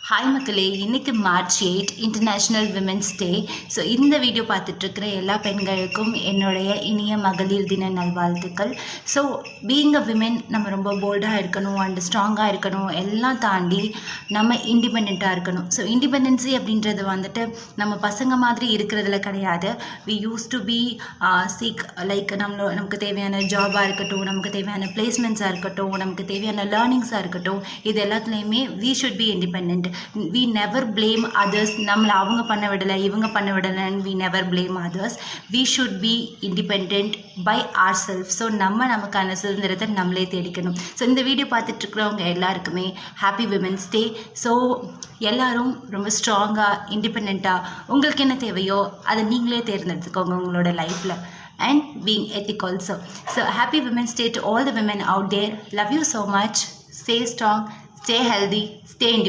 Hi மக்களே, இன்னைக்கு March 8 international women's day. So இந்த வீடியோ பார்த்துட்ருக்கிற எல்லா பெண்களுக்கும் என்னுடைய இனிய மகளிர் தின நல்வாழ்த்துக்கள். ஸோ பீயிங் அ விமென் நம்ம ரொம்ப போல்டாக இருக்கணும் அண்ட் ஸ்ட்ராங்காக இருக்கணும், எல்லாம் தாண்டி நம்ம இண்டிபெண்ட்டாக இருக்கணும். ஸோ இண்டிபெண்டன்சி அப்படின்றது வந்துட்டு நம்ம பசங்க மாதிரி இருக்கிறதுல கிடையாது. We use to be seek like நமக்கு தேவையான ஜாபாக இருக்கட்டும், நமக்கு தேவையான பிளேஸ்மெண்ட்ஸாக இருக்கட்டும், நமக்கு தேவையான லேர்னிங்ஸாக இருக்கட்டும், இது எல்லாத்துலேயுமே we should be independent. we never blame others. நம்மளை அவங்க பண்ண விடலை, இவங்க பண்ண விடலைன்னு we never blame others. we should be independent by ourselves. So நமக்கான சுதந்திரத்தை நம்மளே தேடிக்கணும். ஸோ இந்த வீடியோ பார்த்துட்ருக்கிறவங்க எல்லாருக்குமே ஹாப்பி விமென்ஸ் டே. ஸோ எல்லாரும் ரொம்ப ஸ்ட்ராங்காக இண்டிபெண்ட்டாக உங்களுக்கு என்ன தேவையோ அதை நீங்களே தேர்ந்தெடுத்துக்கோங்க உங்களோட லைஃப்பில். And being ethical also. So happy Women's Day to all the women out there. Love you so much. Stay strong, stay healthy, stay independent.